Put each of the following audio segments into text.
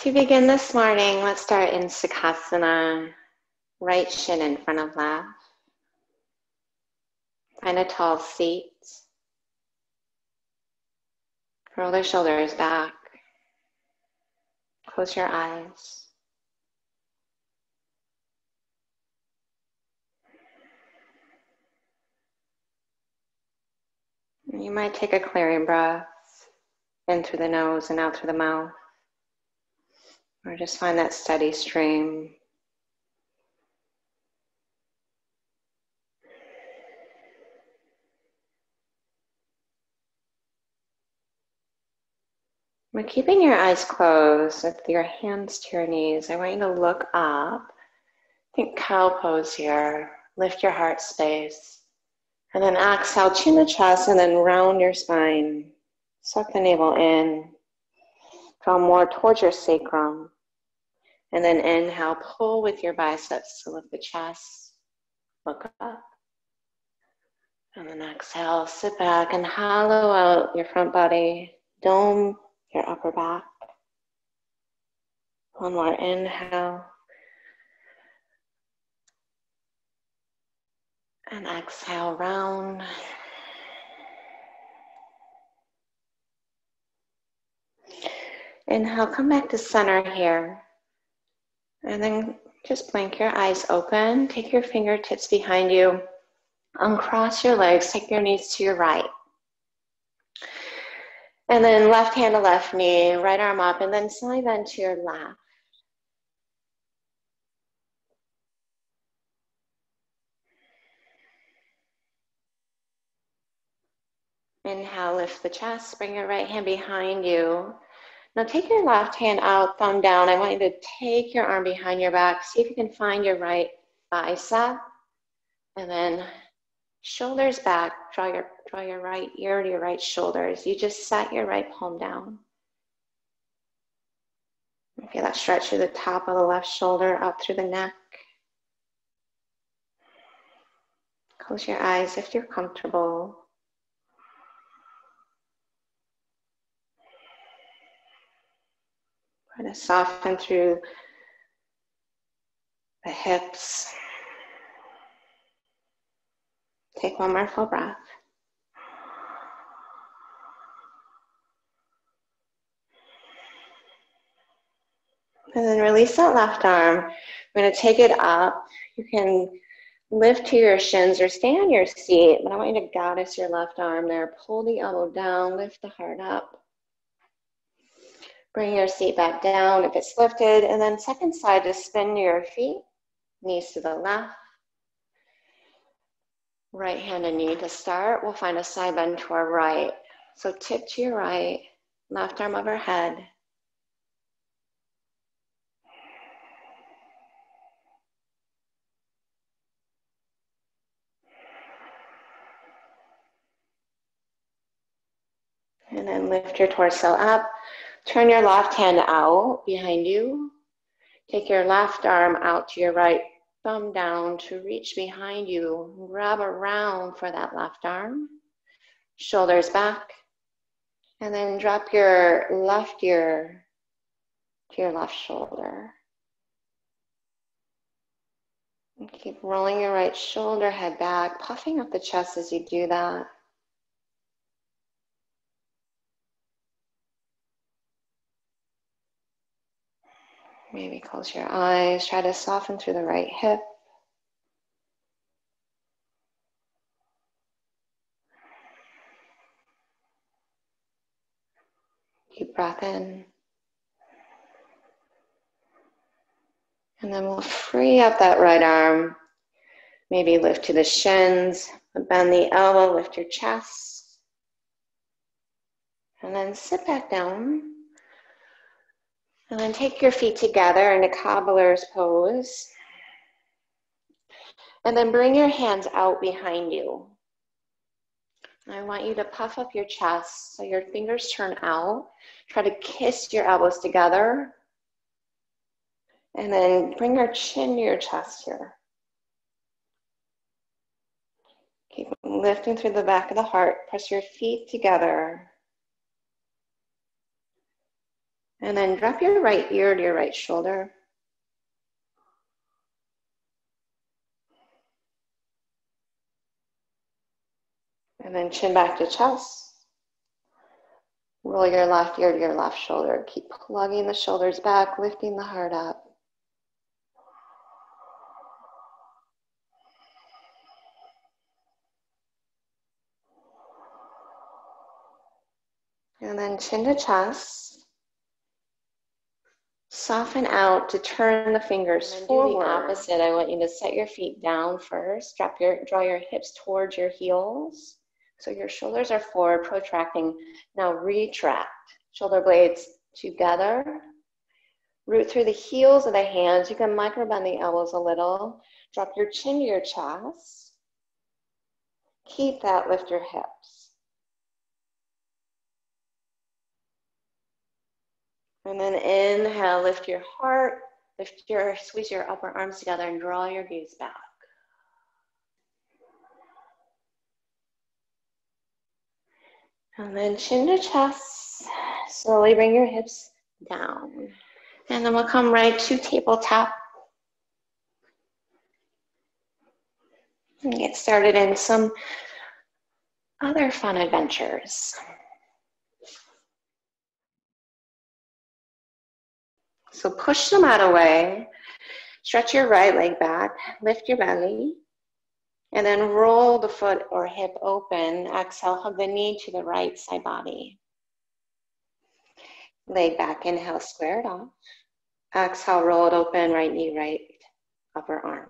To begin this morning, let's start in Sukhasana, right shin in front of left. Find a tall seat. Roll the shoulders back. Close your eyes. You might take a clearing breath in through the nose and out through the mouth. Or just find that steady stream. We're keeping your eyes closed with your hands to your knees. I want you to look up. Think cow pose here. Lift your heart space. And then exhale, chin the chest, and then round your spine. Suck the navel in. Draw more towards your sacrum. And then inhale, pull with your biceps to lift the chest. Look up. And then exhale, sit back and hollow out your front body. Dome your upper back. One more inhale. And exhale, round. Inhale, come back to center here. And then just blink your eyes open. Take your fingertips behind you. Uncross your legs. Take your knees to your right. And then left hand to left knee, right arm up, and then slide bend to your left. Inhale, lift the chest, bring your right hand behind you. Now take your left hand out, thumb down. I want you to take your arm behind your back. See if you can find your right bicep. And then shoulders back, draw your right ear to your right shoulders. You just set your right palm down. Feel that stretch through the top of the left shoulder, up through the neck. Close your eyes if you're comfortable. Try to soften through the hips. Take one more full breath. And then release that left arm. We're going to take it up. You can lift to your shins or stay on your seat, but I want you to goddess your left arm there. Pull the elbow down, lift the heart up. Bring your seat back down if it's lifted, and then second side, just spin your feet, knees to the left. Right hand and knee to start. We'll find a side bend to our right. So tip to your right, left arm overhead. And then lift your torso up. Turn your left hand out behind you. Take your left arm out to your right, thumb down to reach behind you. Grab around for that left arm. Shoulders back. And then drop your left ear to your left shoulder. And keep rolling your right shoulder, head back, puffing up the chest as you do that. Maybe close your eyes, try to soften through the right hip. Deep breath in. And then we'll free up that right arm. Maybe lift to the shins, bend the elbow, lift your chest. And then sit back down. And then take your feet together in a cobbler's pose. And then bring your hands out behind you. I want you to puff up your chest so your fingers turn out. Try to kiss your elbows together. And then bring your chin to your chest here. Keep lifting through the back of the heart. Press your feet together. And then drop your right ear to your right shoulder. And then chin back to chest. Roll your left ear to your left shoulder. Keep plugging the shoulders back, lifting the heart up. And then chin to chest. Soften out to turn the fingers forward. Do the opposite. I want you to set your feet down first. Draw your hips towards your heels. So your shoulders are forward, protracting. Now retract. Shoulder blades together. Root through the heels of the hands. You can micro bend the elbows a little. Drop your chin to your chest. Keep that, lift your hips. And then inhale, lift your heart, squeeze your upper arms together and draw your gaze back. And then chin to chest, slowly bring your hips down. And then we'll come right to tabletop. And get started in some other fun adventures. So push the mat away, stretch your right leg back, lift your belly, and then roll the foot or hip open. Exhale, hug the knee to the right side body. Leg back, inhale, square it off. Exhale, roll it open, right knee, right upper arm.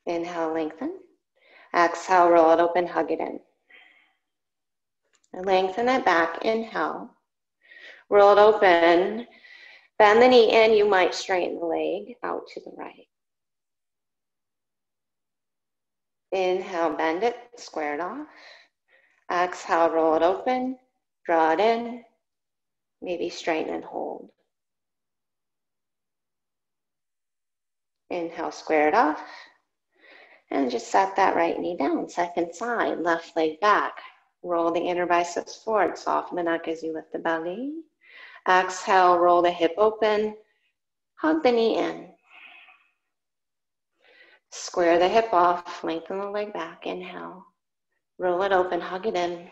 Inhale, lengthen. Exhale, roll it open, hug it in. And lengthen it back, inhale. Roll it open, bend the knee in, you might straighten the leg out to the right. Inhale, bend it, square it off. Exhale, roll it open, draw it in, maybe straighten and hold. Inhale, square it off. And just set that right knee down. Second side, left leg back. Roll the inner biceps forward, soften the neck as you lift the belly. Exhale, roll the hip open, hug the knee in. Square the hip off, lengthen the leg back, inhale. Roll it open, hug it in.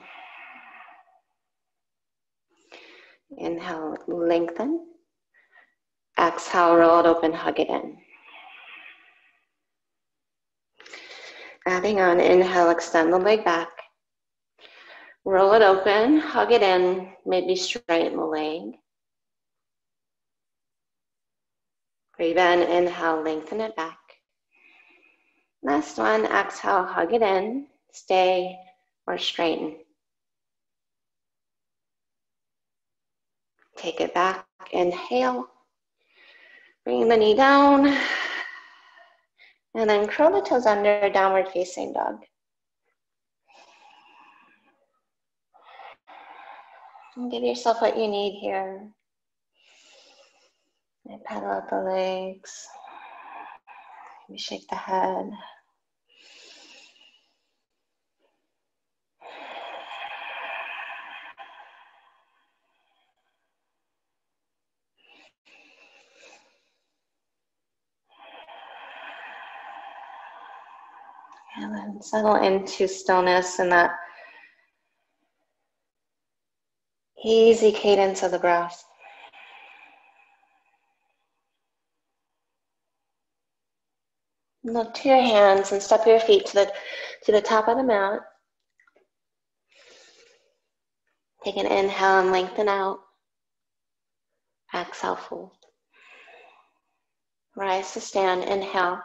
Inhale, lengthen. Exhale, roll it open, hug it in. Adding on, inhale, extend the leg back. Roll it open, hug it in, maybe straighten the leg. Breathe in, inhale, lengthen it back. Last one, exhale, hug it in, stay or straighten. Take it back, inhale. Bring the knee down. And then curl the toes under, downward facing dog. And give yourself what you need here. And pedal out the legs. Maybe shake the head. And then settle into stillness and that easy cadence of the breath. Look to your hands and step your feet to the top of the mat. Take an inhale and lengthen out. Exhale, fold. Rise to stand, inhale.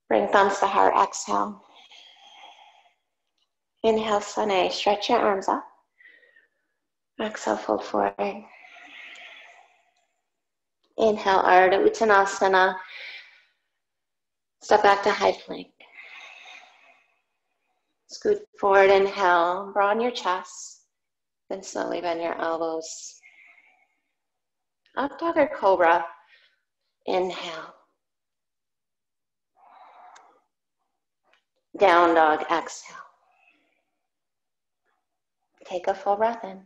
Bring thumbs to heart, exhale. Inhale, Sane, stretch your arms up. Exhale, fold forward. Inhale, Ardha Uttanasana. Step back to high plank. Scoot forward, inhale, broaden your chest. Then slowly bend your elbows. Up dog or cobra. Inhale. Down dog, exhale. Take a full breath in.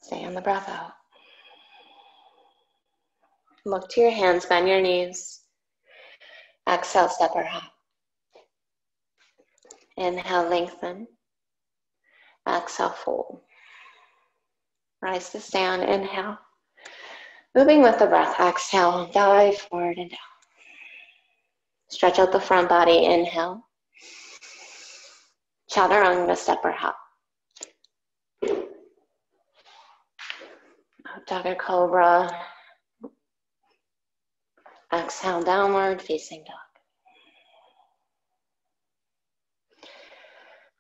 Stay on the breath out. Look to your hands, bend your knees. Exhale, step or hop. Inhale, lengthen. Exhale, fold. Rise to stand, inhale. Moving with the breath, exhale, dive forward and down. Stretch out the front body, inhale. Chaturanga, step or hop. Doggy cobra. Exhale, downward facing dog.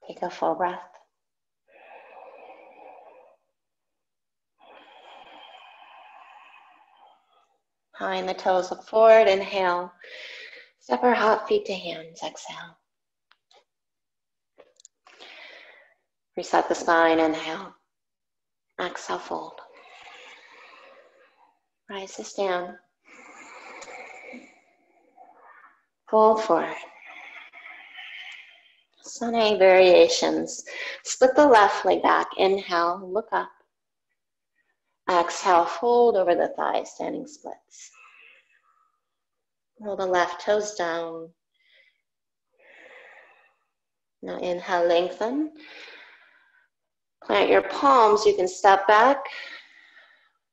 Take a full breath. Behind the toes, look forward, inhale. Step or hop, feet to hands, exhale. Reset the spine, inhale. Exhale, fold. Rise to stand. Fold forward. Sunny variations. Split the left leg back, inhale, look up. Exhale, fold over the thighs, standing splits. Roll the left toes down. Now inhale, lengthen. Plant your palms, you can step back,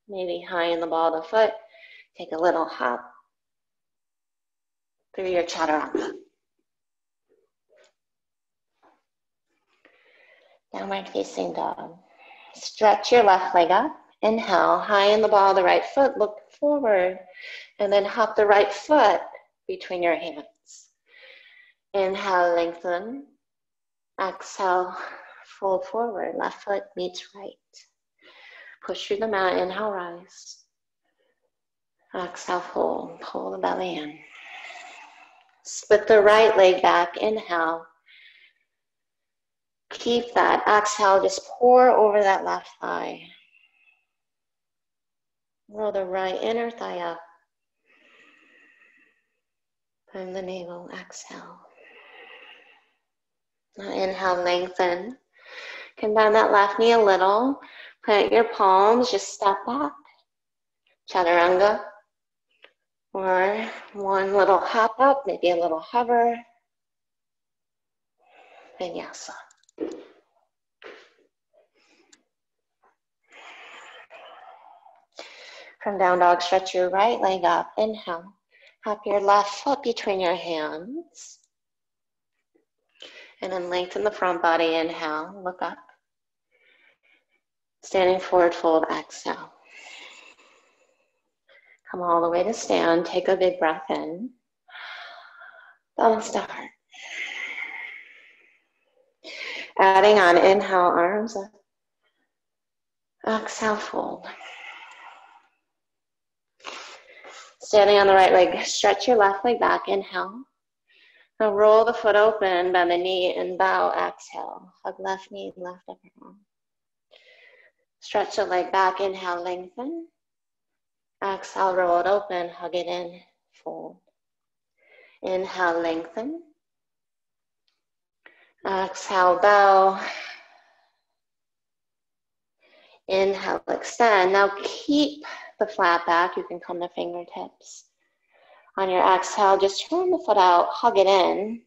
maybe high in the ball of the foot. Take a little hop through your chaturanga. Downward facing dog. Stretch your left leg up. Inhale, high in the ball of the right foot, look forward, and then hop the right foot between your hands. Inhale, lengthen. Exhale, fold forward, left foot meets right. Push through the mat, inhale, rise. Exhale, fold, pull the belly in. Split the right leg back, inhale. Keep that, exhale, just pour over that left thigh. Roll the right inner thigh up. Bend the navel, exhale. Now inhale, lengthen. You can bend that left knee a little. Plant your palms, just step back. Chaturanga. Or one little hop up, maybe a little hover. Vinyasa. From down dog, stretch your right leg up. Inhale. Hop your left foot between your hands. And then lengthen the front body. Inhale. Look up. Standing forward fold. Exhale. Come all the way to stand. Take a big breath in. Thumbs to heart. Adding on. Inhale, arms up. Exhale, fold. Standing on the right leg, stretch your left leg back, inhale. Now roll the foot open, bend the knee and bow, exhale. Hug left knee, left upper arm. Stretch the leg back, inhale, lengthen. Exhale, roll it open, hug it in, fold. Inhale, lengthen. Exhale, bow. Inhale, extend. Now keep the flat back. You can come to fingertips. On your exhale, just turn the foot out, hug it in.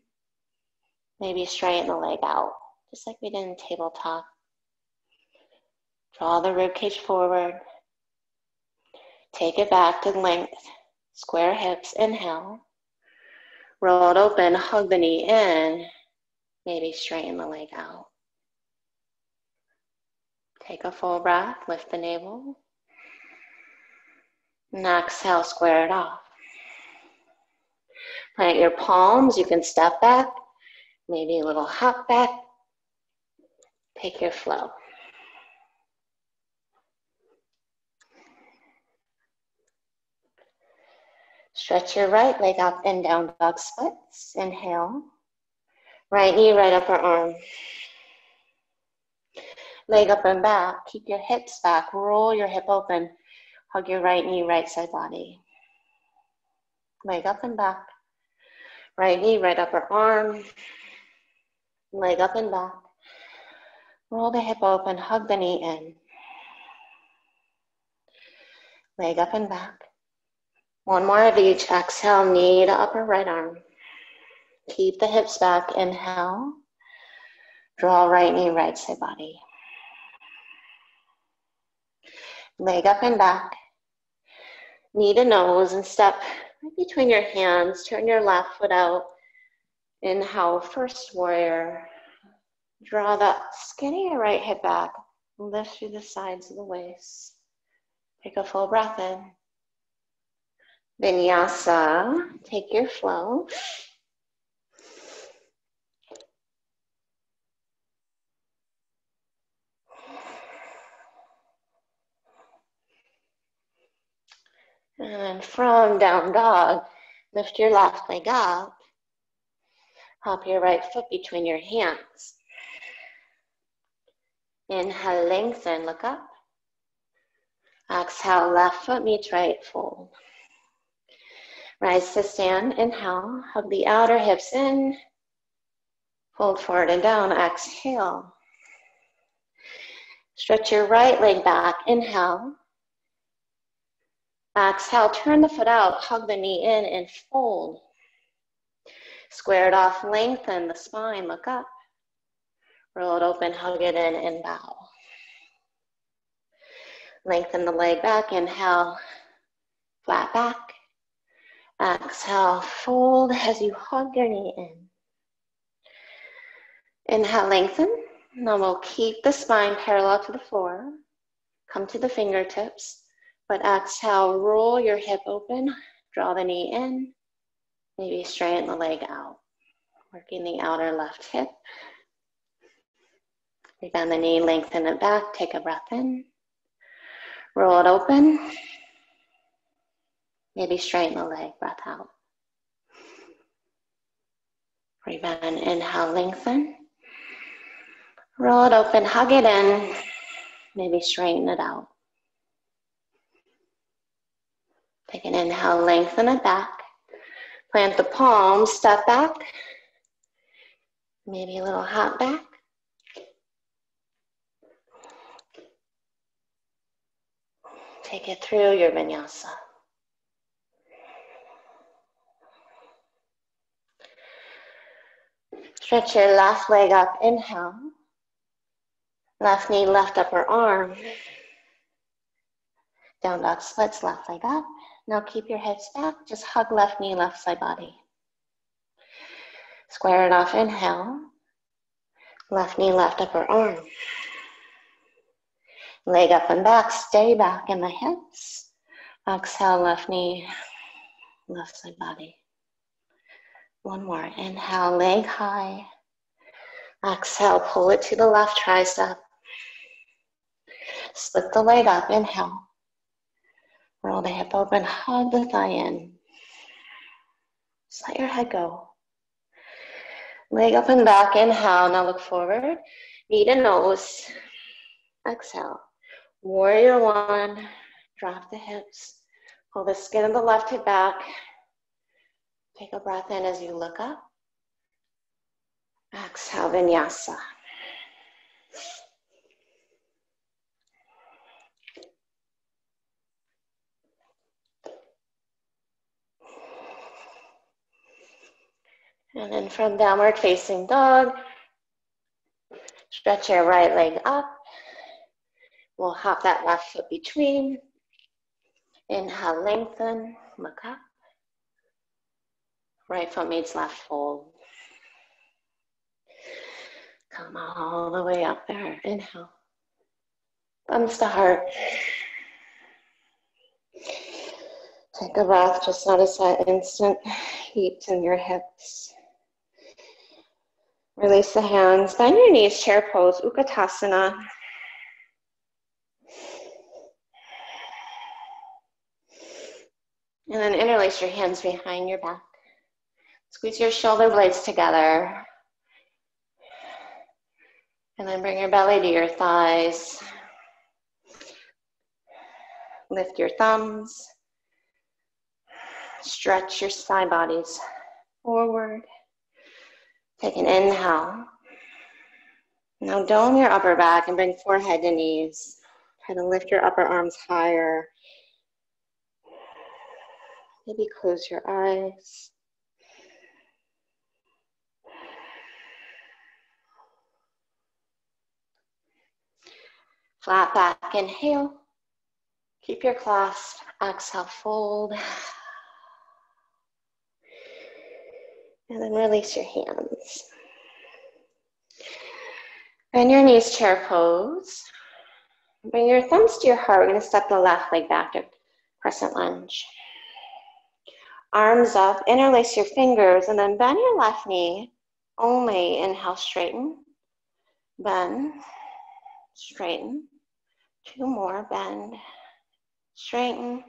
Maybe straighten the leg out, just like we did in tabletop. Draw the ribcage forward. Take it back to length. Square hips, inhale. Roll it open, hug the knee in. Maybe straighten the leg out. Take a full breath, lift the navel. And exhale, square it off. Plant your palms, you can step back, maybe a little hop back. Take your flow. Stretch your right leg up and down, dog splits. Inhale. Right knee, right upper arm. Leg up and back. Keep your hips back. Roll your hip open. Hug your right knee, right side body. Leg up and back. Right knee, right upper arm. Leg up and back. Roll the hip open. Hug the knee in. Leg up and back. One more of each. Exhale, knee to upper right arm. Keep the hips back. Inhale. Draw right knee, right side body. Leg up and back. Knee to nose and step right between your hands. Turn your left foot out. Inhale, first warrior. Draw that skinny right hip back. Lift through the sides of the waist. Take a full breath in. Vinyasa, take your flow. And from down dog, lift your left leg up. Hop your right foot between your hands. Inhale, lengthen, look up. Exhale, left foot meets right, fold. Rise to stand, inhale, hug the outer hips in. Fold forward and down, exhale. Stretch your right leg back, inhale. Exhale, turn the foot out, hug the knee in and fold. Square it off, lengthen the spine, look up. Roll it open, hug it in and bow. Lengthen the leg back, inhale, flat back. Exhale, fold as you hug your knee in. Inhale, lengthen. Now we'll keep the spine parallel to the floor. Come to the fingertips. But exhale, roll your hip open. Draw the knee in. Maybe straighten the leg out. Working the outer left hip. Bend the knee, lengthen it back. Take a breath in. Roll it open. Maybe straighten the leg, breath out. Rebend, inhale, lengthen. Roll it open, hug it in. Maybe straighten it out. Take an inhale, lengthen it back. Plant the palms, step back. Maybe a little hop back. Take it through your vinyasa. Stretch your left leg up, inhale. Left knee, left upper arm. Down dog splits, left leg up. Now keep your hips back, just hug left knee, left side body. Square it off, inhale. Left knee, left upper arm. Leg up and back, stay back in the hips. Exhale, left knee, left side body. One more, inhale, leg high. Exhale, pull it to the left tricep. Split the leg up, inhale. Roll the hip open, hug the thigh in. Just let your head go. Leg up and back, inhale, now look forward. Knee to nose. Exhale. Warrior one, drop the hips. Pull the skin of the left hip back. Take a breath in as you look up. Exhale, vinyasa. And then from downward facing dog, stretch your right leg up. We'll hop that left foot between. Inhale, lengthen, look up. Right foot meets left fold. Come all the way up there. Inhale. Thumbs to heart. Take a breath. Just notice that instant heat in your hips. Release the hands. Bend your knees, chair pose, Utkatasana. And then interlace your hands behind your back. Squeeze your shoulder blades together. And then bring your belly to your thighs. Lift your thumbs. Stretch your side bodies forward. Take an inhale. Now dome your upper back and bring forehead to knees. Try to lift your upper arms higher. Maybe close your eyes. Flat back, inhale. Keep your clasp. Exhale, fold. And then release your hands. Bend your knees, chair pose. Bring your thumbs to your heart. We're going to step the left leg back to crescent lunge. Arms up, interlace your fingers, and then bend your left knee. Only inhale, straighten. Bend, straighten. 2 more, bend, straighten,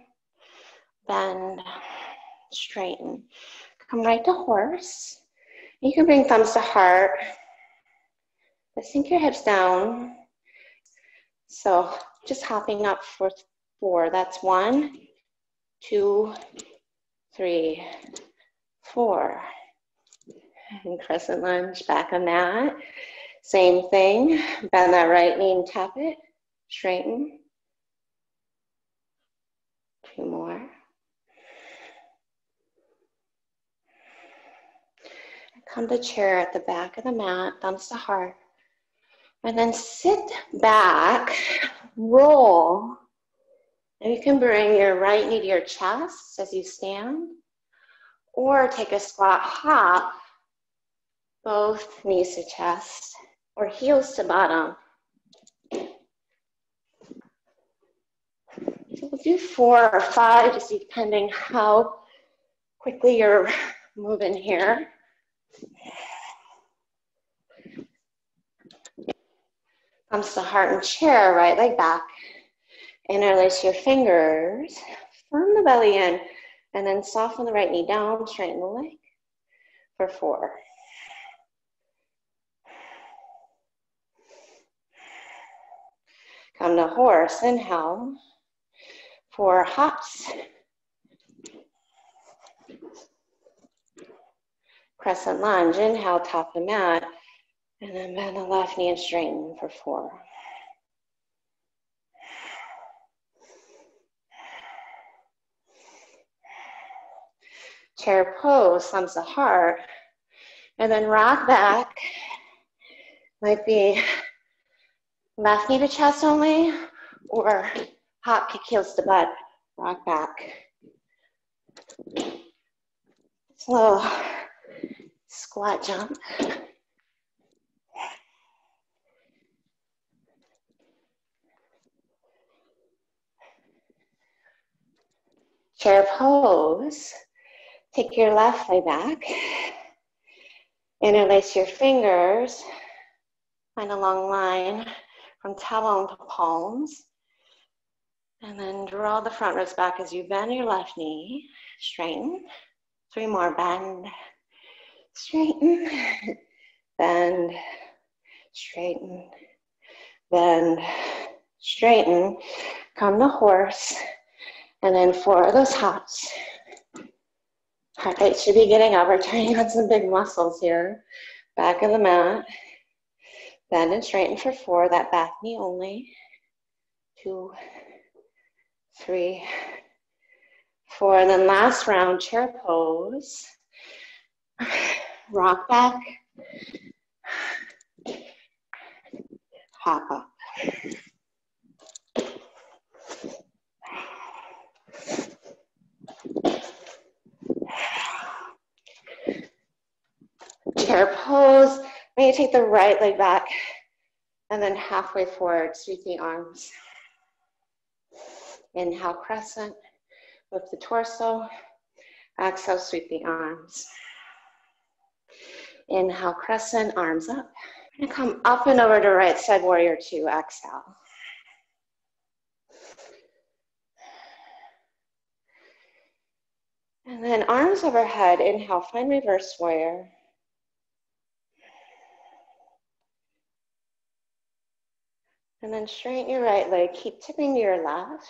bend, straighten. Come right to horse. You can bring thumbs to heart. But sink your hips down. So just hopping up for 4. That's 1, 2, 3, 4. And crescent lunge, back on that. Same thing. Bend that right knee and tap it. Straighten. 2 more. Come to chair at the back of the mat, thumbs to heart. And then sit back, roll. And you can bring your right knee to your chest as you stand, or take a squat hop, both knees to chest, or heels to bottom. So we'll do 4 or 5, just depending how quickly you're moving here. Thumbs to heart and chair, right leg back. Interlace your fingers, firm the belly in, and then soften the right knee down, straighten the leg for 4. Come to horse, inhale. 4 hops. Crescent lunge, inhale, top the mat, and then bend the left knee and straighten for 4. Chair pose, thumbs to heart, and then rock back. Might be left knee to chest only, or hop, kick heels to butt, rock back. Slow squat jump. Chair pose. Take your left leg back. Interlace your fingers. Find a long line from tailbone to palms. And then draw the front ribs back as you bend your left knee. Straighten. 3 more. Bend. Straighten. Bend. Straighten. Bend. Straighten. Come to horse. And then 4 of those hops. Heart rate should be getting up. We're turning on some big muscles here. Back of the mat. Bend and straighten for 4. That back knee only. 2, 3, 4. And then last round, chair pose. Rock back. Hop up. Chair pose. When you take the right leg back and then halfway forward, sweep the arms. Inhale, crescent. Lift the torso. Exhale, sweep the arms. Inhale, crescent, arms up. And come up and over to right side, warrior 2. Exhale. And then arms overhead. Inhale, find reverse warrior. And then straighten your right leg. Keep tipping to your left.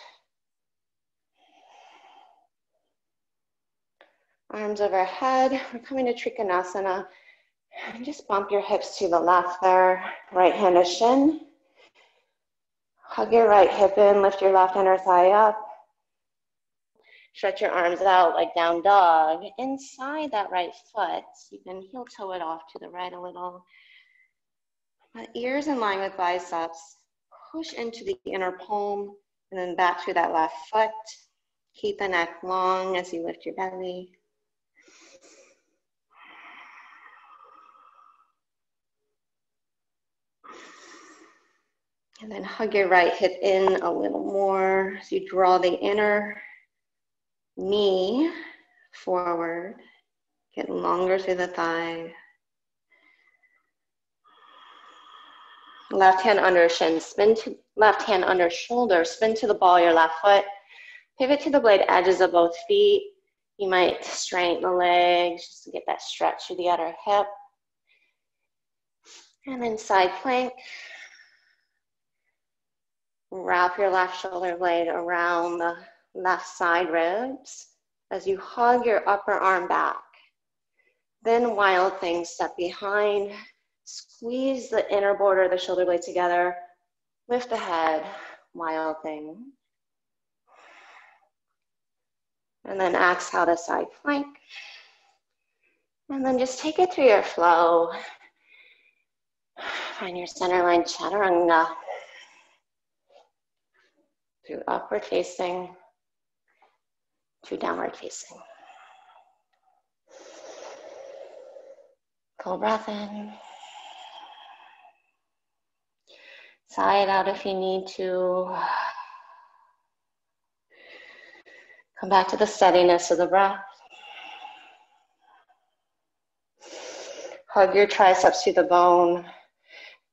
Arms overhead. We're coming to Trikonasana. And just bump your hips to the left there. Right hand to shin. Hug your right hip in. Lift your left inner thigh up. Stretch your arms out like down dog. Inside that right foot, you can heel toe it off to the right a little. But ears in line with biceps. Push into the inner palm and then back through that left foot. Keep the neck long as you lift your belly. And then hug your right hip in a little more as you draw the inner knee forward. Get longer through the thigh. Left hand under shin, spin to left hand under shoulder, spin to the ball of your left foot. Pivot to the blade edges of both feet. You might straighten the legs just to get that stretch through the outer hip. And then side plank. Wrap your left shoulder blade around the left side ribs as you hug your upper arm back. Then wild thing, step behind. Squeeze the inner border of the shoulder blade together. Lift the head, wild thing. And then exhale to side plank. And then just take it through your flow. Find your center line chaturanga. Through upward facing to downward facing. Full breath in. Sigh it out if you need to. Come back to the steadiness of the breath. Hug your triceps to the bone.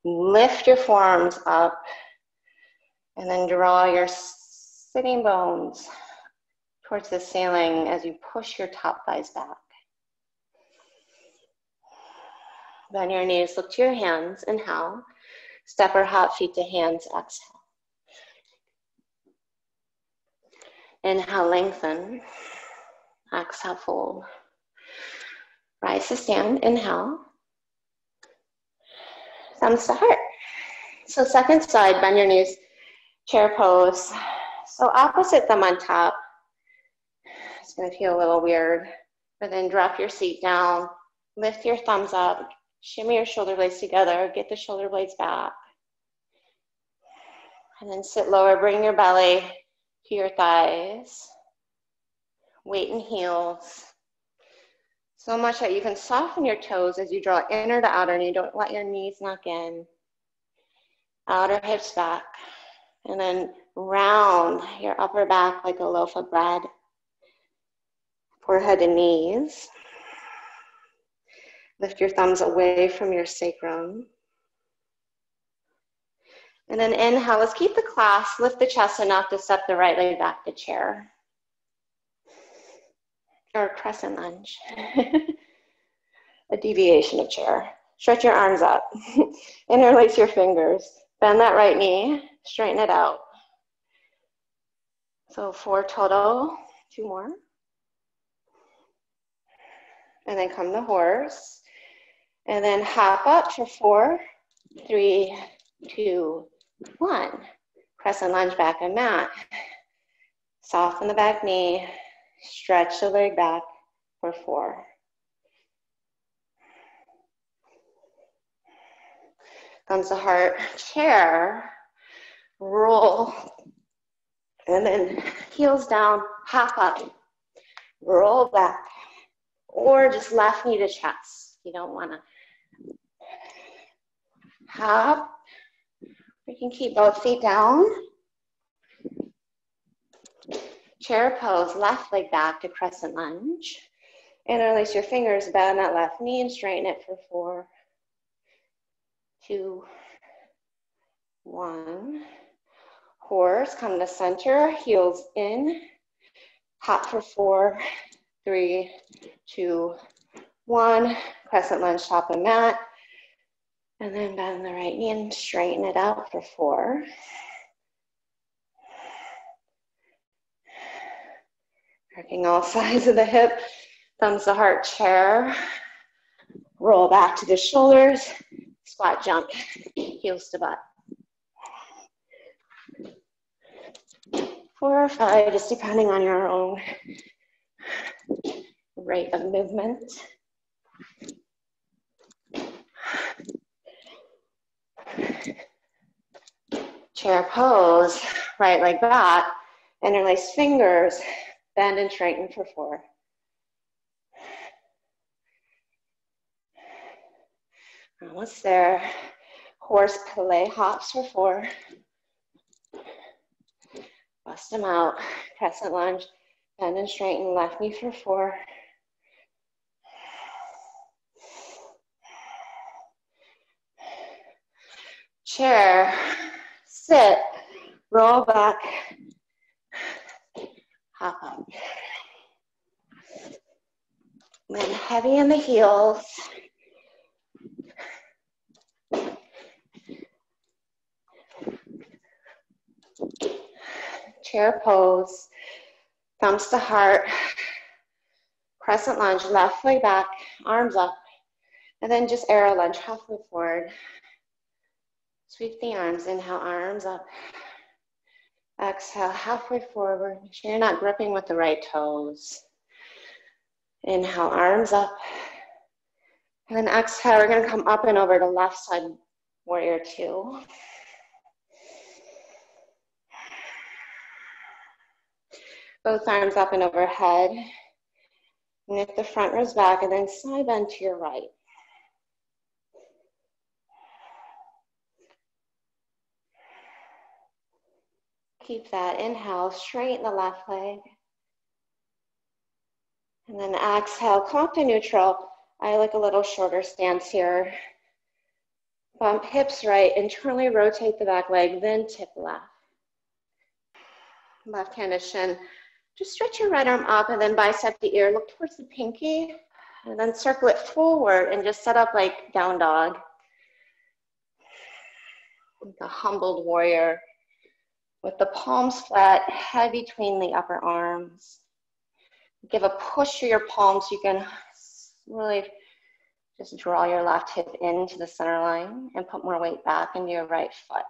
Lift your forearms up. And then draw your sitting bones towards the ceiling as you push your top thighs back. Bend your knees, look to your hands, inhale. Step or hop feet to hands, exhale. Inhale, lengthen. Exhale, fold. Rise to stand, inhale. Thumbs to heart. So second side, bend your knees. Chair pose. So opposite thumb on top. It's going to feel a little weird. But then drop your seat down. Lift your thumbs up. Shimmy your shoulder blades together. Get the shoulder blades back. And then sit lower. Bring your belly to your thighs. Weight in heels. So much that you can soften your toes as you draw inner to outer and you don't let your knees knock in. Outer hips back. And then round your upper back like a loaf of bread. Forehead to knees. Lift your thumbs away from your sacrum. And then inhale, let's keep the clasp. Lift the chest enough to step the right leg back to chair. Or crescent lunge. A deviation of chair. Stretch your arms up. Interlace your fingers. Bend that right knee. Straighten it out. So 4 total. 2 more. And then come to horse. And then hop up for 4, 3, 2, 1. Crescent lunge back and mat. Soften the back knee. Stretch the leg back for 4. Thumbs to heart, chair, roll, and then heels down, hop up, roll back, or just left knee to chest. You don't want to hop. You can keep both feet down. Chair pose, left leg back to crescent lunge. Interlace your fingers, bend that left knee and straighten it for 4, 2, 1. Horse, come to center, heels in. Hop for 4, 3, 2, 1. Crescent lunge, top of mat. And then bend the right knee and straighten it out for 4. Working all sides of the hip. Thumbs to heart, chair. Roll back to the shoulders. Squat jump, heels to butt. 4 or 5, just depending on your own rate of movement. Chair pose, right leg back, interlace fingers, bend and straighten for 4. Almost there. Horse play hops for 4. Bust them out. Crescent lunge, bend and straighten left knee for 4. Chair, sit, roll back, hop up. Then heavy in the heels. Chair pose, thumbs to heart, crescent lunge, left leg back, arms up, and then just arrow lunge halfway forward. Sweep the arms, inhale, arms up. Exhale, halfway forward. Make sure you're not gripping with the right toes. Inhale, arms up. And then exhale, we're gonna come up and over to left side warrior 2. Both arms up and overhead. Lift the front ribs back and then side bend to your right. Keep that. Inhale, straighten the left leg. And then exhale, come up to neutral. I like a little shorter stance here. Bump hips right, internally rotate the back leg, then tip left. Left-handed shin. Just stretch your right arm up and then bicep the ear. Look towards the pinky and then circle it forward and just set up like down dog. Like a humbled warrior with the palms flat, head between the upper arms. Give a push to your palms so you can really just draw your left hip into the center line and put more weight back into your right foot.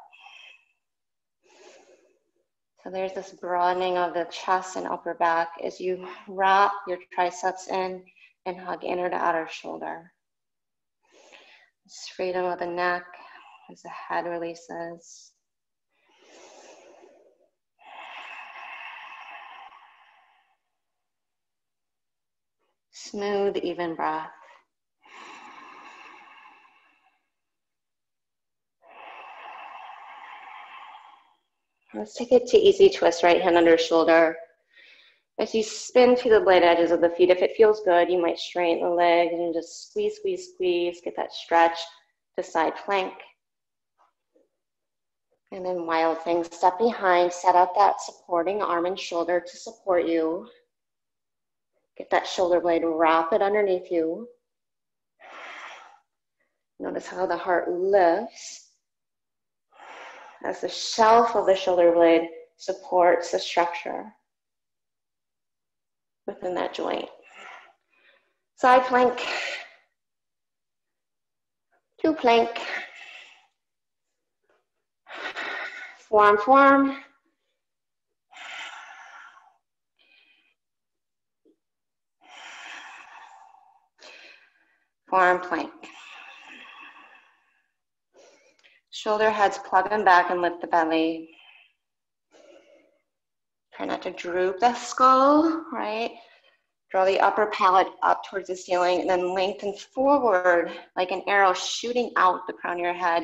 So there's this broadening of the chest and upper back as you wrap your triceps in and hug inner to outer shoulder. This freedom of the neck as the head releases. Smooth, even breath. Let's take it to easy twist, right hand under shoulder. As you spin to the blade edges of the feet, if it feels good, you might straighten the legs and just squeeze, squeeze, squeeze, get that stretch to side plank. And then wild thing, step behind, set up that supporting arm and shoulder to support you. Get that shoulder blade, wrap it underneath you. Notice how the heart lifts as the shelf of the shoulder blade supports the structure within that joint. Side plank, 2 plank, forearm, forearm. Forearm plank. Shoulder heads plug them back and lift the belly. Try not to droop the skull, right? Draw the upper palate up towards the ceiling and then lengthen forward like an arrow shooting out the crown of your head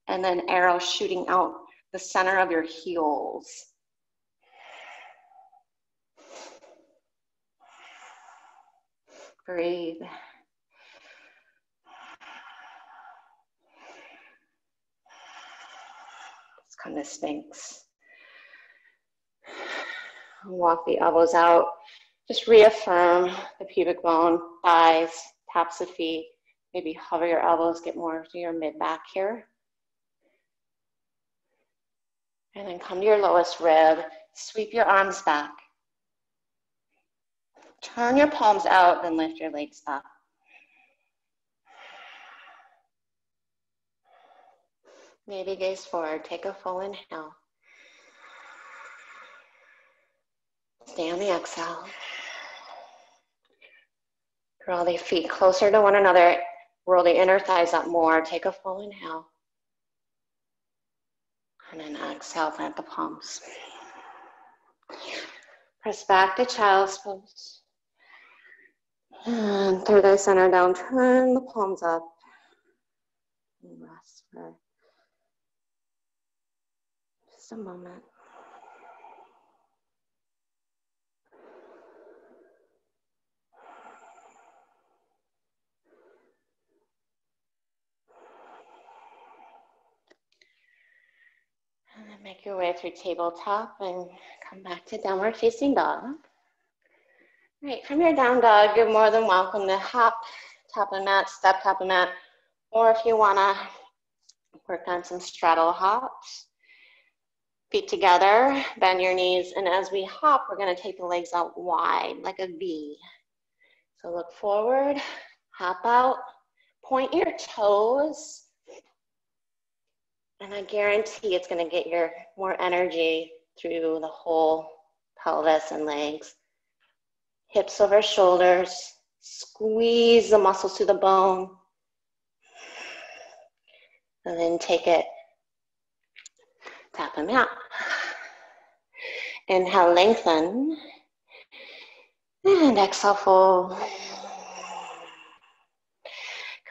and then arrow shooting out the center of your heels. Breathe. Let's come to Sphinx. Walk the elbows out. Just reaffirm the pubic bone, thighs, taps the feet. Maybe hover your elbows, get more to your mid-back here. And then come to your lowest rib. Sweep your arms back. Turn your palms out, then lift your legs up. Maybe gaze forward. Take a full inhale. Stay on the exhale. Draw the feet closer to one another. Roll the inner thighs up more. Take a full inhale. And then exhale, plant the palms. Press back to child's pose. And third eye center down. Turn the palms up. And rest for just a moment. And then make your way through tabletop and come back to downward facing dog. All right, from your down dog, you're more than welcome to hop, top of the mat, step top of the mat, or if you wanna work on some straddle hops. Feet together, bend your knees, and as we hop, we're gonna take the legs out wide, like a V. So look forward, hop out, point your toes, and I guarantee it's gonna get your more energy through the whole pelvis and legs. Hips over shoulders, squeeze the muscles to the bone, and then take it, tap them out. Inhale, lengthen, and exhale, fold.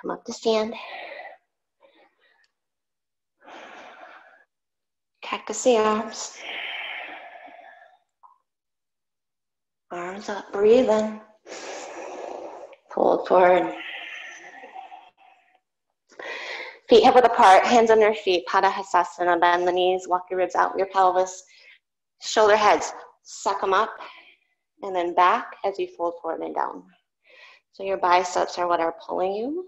Come up to stand. Cactus the arms. Arms up, breathe in. Fold forward. Feet hip width apart, hands under your feet, Padahastasana, bend the knees, walk your ribs out, your pelvis, shoulder heads, suck them up, and then back as you fold forward and down. So your biceps are what are pulling you,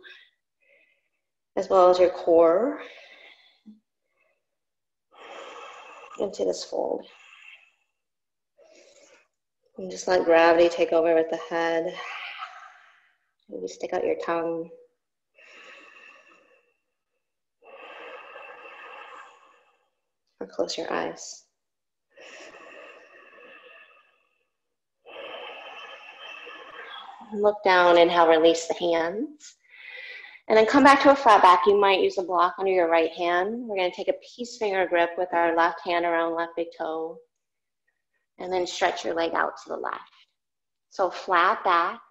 as well as your core into this fold. And just let gravity take over with the head. Maybe stick out your tongue. Or close your eyes. Look down, inhale, release the hands. And then come back to a flat back. You might use a block under your right hand. We're going to take a peace finger grip with our left hand around left big toe. And then stretch your leg out to the left. So flat back.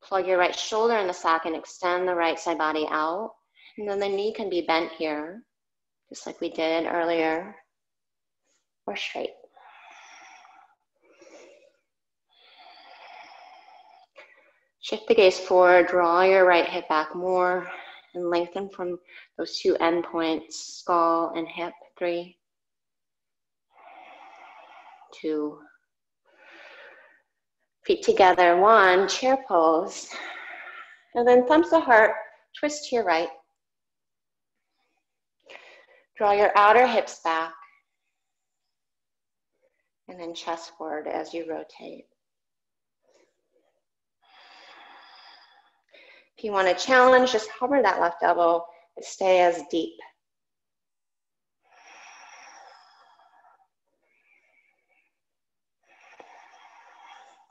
Plug your right shoulder in the socket and extend the right side body out. And then the knee can be bent here, just like we did earlier, or straight. Shift the gaze forward, draw your right hip back more, and lengthen from those two end points, skull and hip. 3, 2. Feet together, 1, chair pose. And then thumbs to heart, twist to your right. Draw your outer hips back. And then chest forward as you rotate. If you want to challenge, just hover that left elbow and stay as deep.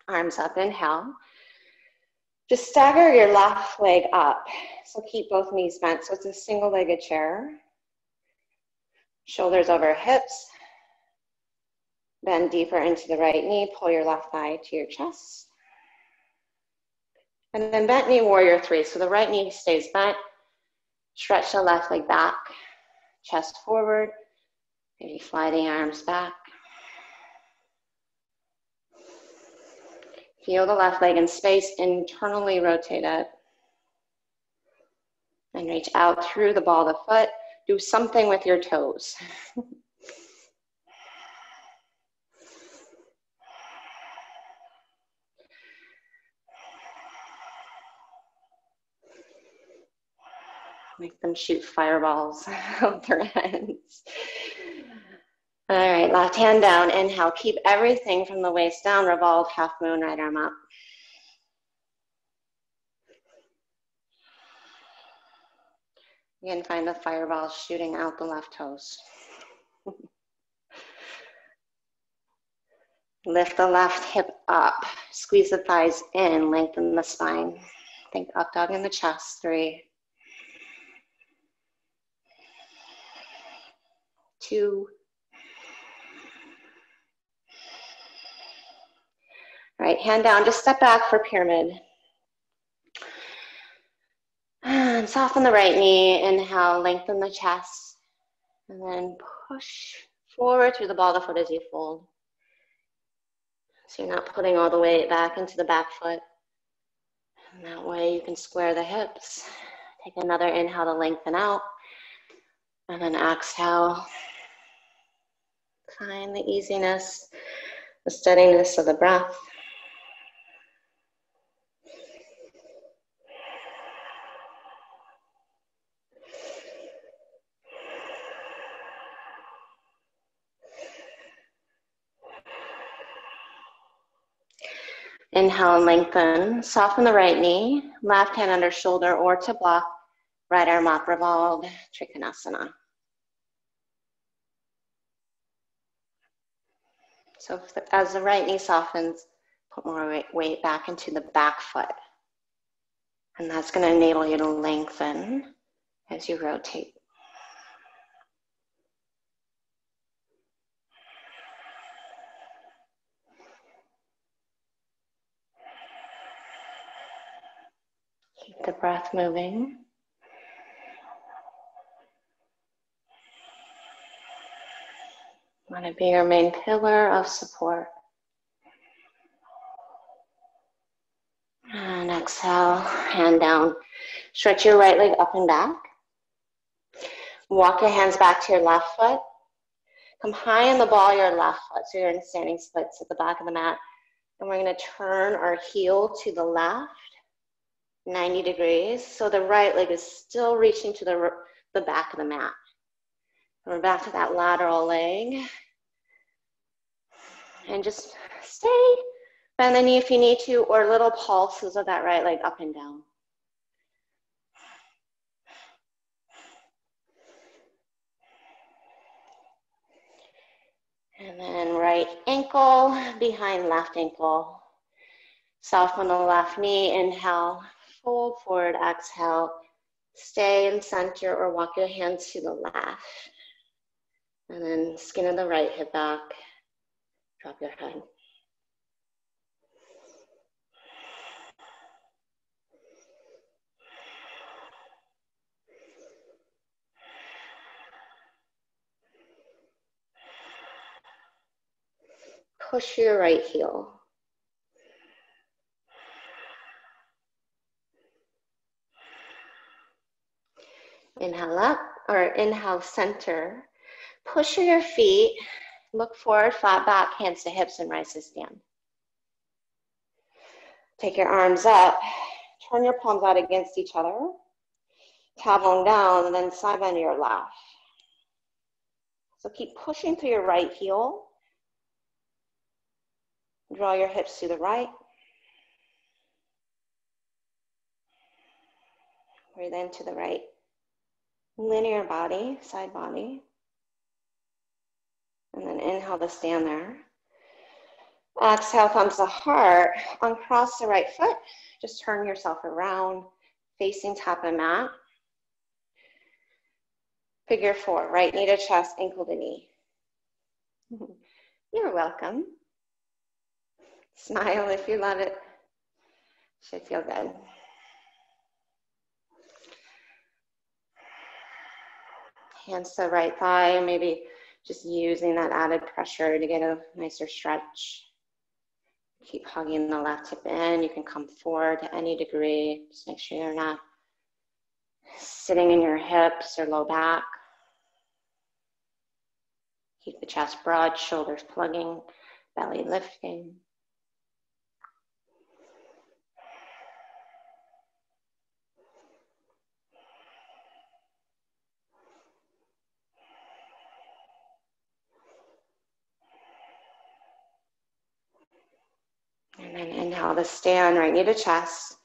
Arms up, inhale. Just stagger your left leg up. So keep both knees bent. So it's a single-legged chair. Shoulders over hips. Bend deeper into the right knee. Pull your left thigh to your chest. And then bent knee warrior 3. So the right knee stays bent. Stretch the left leg back. Chest forward. Maybe fly the arms back. Feel the left leg in space. Internally rotate it. And reach out through the ball of the foot. Do something with your toes. Make them shoot fireballs out their heads. All right, left hand down. Inhale, keep everything from the waist down. Revolve, half moon, right arm up. Again, find the fireballs shooting out the left toes. Lift the left hip up. Squeeze the thighs in. Lengthen the spine. Think up dog in the chest. 3, 2. All right, hand down. Just step back for pyramid. And soften the right knee. Inhale, lengthen the chest. And then push forward through the ball of the foot as you fold. So you're not putting all the weight back into the back foot. And that way you can square the hips. Take another inhale to lengthen out. And then exhale. Find the easiness, the steadiness of the breath. Inhale and lengthen. Soften the right knee. Left hand under shoulder or to block. Right arm up, revolved, Trikonasana. So as the right knee softens, put more weight back into the back foot. And that's going to enable you to lengthen as you rotate. Keep the breath moving. Want to be your main pillar of support. And exhale, hand down. Stretch your right leg up and back. Walk your hands back to your left foot. Come high in the ball of your left foot. So you're in standing splits at the back of the mat. And we're going to turn our heel to the left, 90 degrees. So the right leg is still reaching to the back of the mat. And we're back to that lateral leg. And just stay. Bend the knee if you need to, or little pulses of that right leg up and down. And then right ankle behind left ankle. Soften the left knee. Inhale, fold forward, exhale. Stay in center or walk your hands to the left. And then skin of the right hip back. Drop your head. Push your right heel. Inhale up, or inhale center. Push your feet, look forward, flat back, hands to hips, and rise to stand. Take your arms up, turn your palms out against each other, tailbone down, and then side bend your left. So keep pushing through your right heel. Draw your hips to the right. Breathe into the right. Linear body, side body. And then inhale to stand there. Exhale, thumbs to heart. Uncross the right foot. Just turn yourself around, facing top of the mat. Figure 4, right knee to chest, ankle to knee. You're welcome. Smile if you love it. Should feel good. Hands to the right thigh, maybe just using that added pressure to get a nicer stretch. Keep hugging the left hip in. You can come forward to any degree. Just make sure you're not sitting in your hips or low back. Keep the chest broad, shoulders plugging, belly lifting. And then inhale to stand, right knee to chest.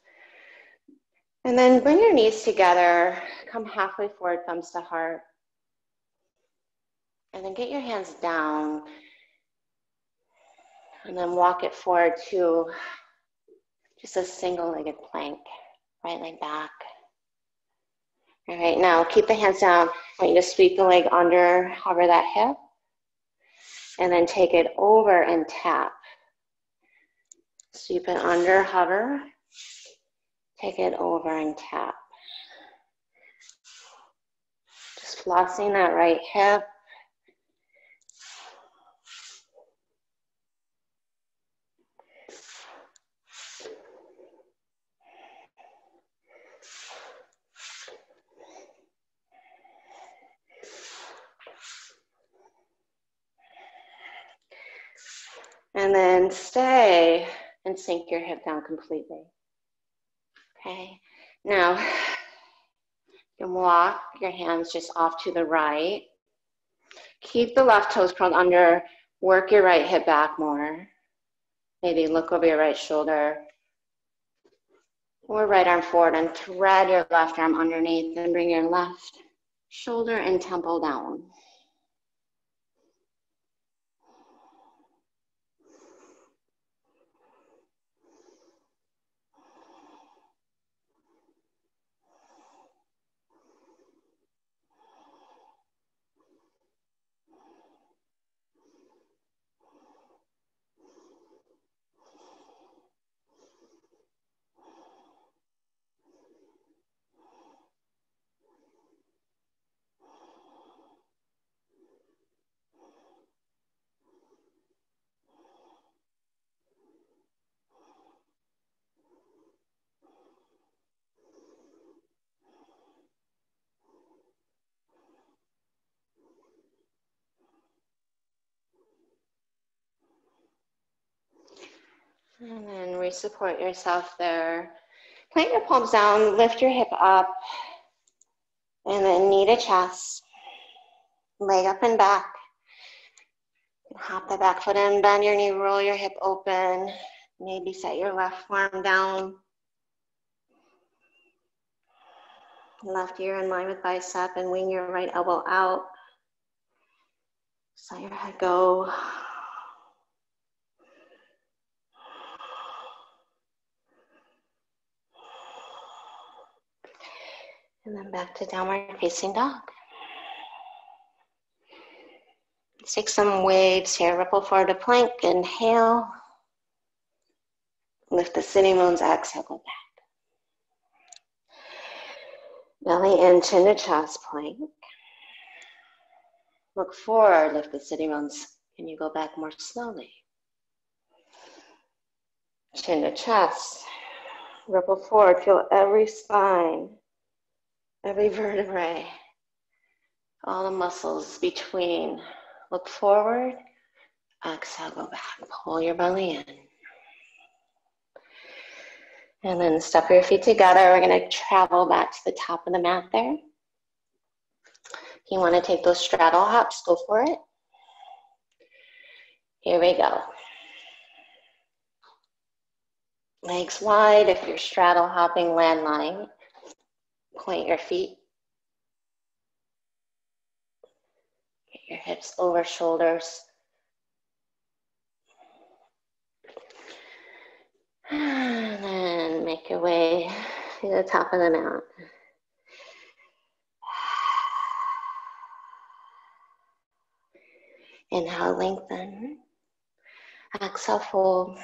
And then bring your knees together, come halfway forward, thumbs to heart. And then get your hands down And then walk it forward to just a single-legged plank. Right leg back. All right, now keep the hands down. I want you to sweep the leg under, hover that hip, and then take it over and tap. Sweep it under, hover, take it over and tap. Just flossing that right hip. And then stay and sink your hip down completely. Okay, now you can walk your hands just off to the right. Keep the left toes curled under, work your right hip back more. Maybe look over your right shoulder or right arm forward and thread your left arm underneath and bring your left shoulder and temple down. And then re-support yourself there. Plant your palms down, lift your hip up, and then knee to chest, leg up and back. Hop the back foot in, bend your knee, roll your hip open. Maybe set your left arm down. Left ear in line with bicep and wing your right elbow out. Just let your head go. And then back to downward facing dog. Let's take some waves here. Ripple forward to plank. Inhale. Lift the sitting bones. Exhale, go back. Belly in, chin to chest, plank. Look forward, lift the sitting bones. Can you go back more slowly? Chin to chest. Ripple forward. Feel every spine. Every vertebrae, all the muscles between. Look forward, exhale, go back. Pull your belly in. And then step your feet together. We're gonna travel back to the top of the mat there. If you wanna take those straddle hops, go for it. Here we go. Legs wide. If you're straddle hopping, landline. Point your feet. Get your hips over shoulders. And then make your way to the top of the mat. Inhale, lengthen. Exhale, fold.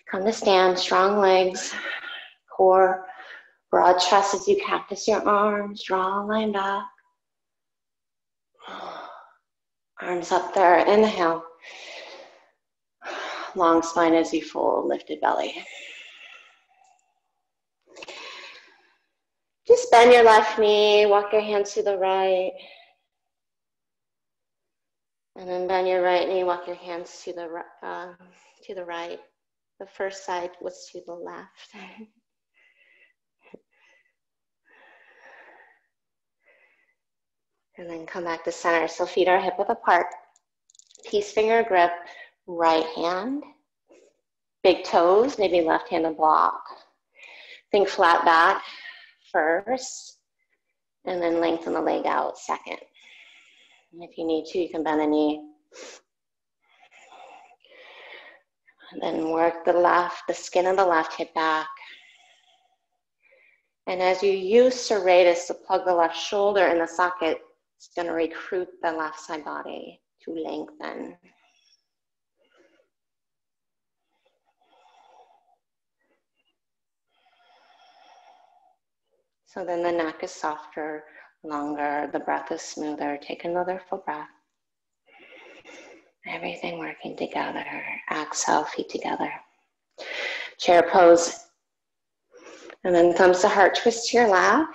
Come to stand, strong legs, core. Broad chest as you cactus your arms, draw a line back. Arms up there, inhale. Long spine as you fold, lifted belly. Just bend your left knee, walk your hands to the right. And then bend your right knee, walk your hands to the right. The first side was to the left. And then come back to center. So feet are hip width apart. Peace finger grip, right hand. Big toes, maybe left hand to block. Think flat back first. And then lengthen the leg out second. And if you need to, you can bend the knee. And then work the skin of the left hip back. And as you use serratus to plug the left shoulder in the socket, it's going to recruit the left side body to lengthen. So then the neck is softer, longer, the breath is smoother. Take another full breath. Everything working together. Exhale, feet together. Chair pose. And then thumbs to heart, twist to your left.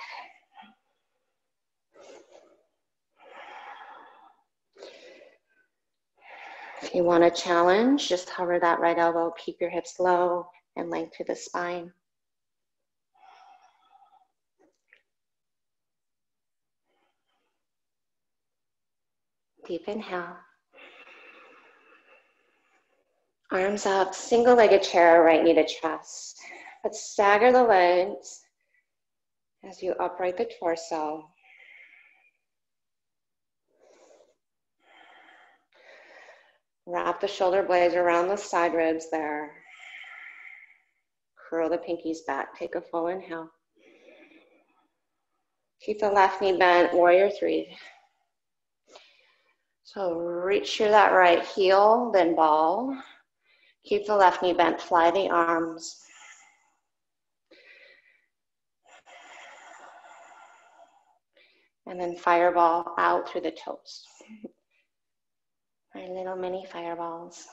If you want a challenge, just hover that right elbow, keep your hips low and length through the spine. Deep inhale. Arms up, single-legged chair, right knee to chest. But stagger the legs as you upright the torso. Wrap the shoulder blades around the side ribs there. Curl the pinkies back. Take a full inhale. Keep the left knee bent, warrior three. So reach through that right heel, then ball. Keep the left knee bent, fly the arms. And then fireball out through the toes. My little mini fireballs.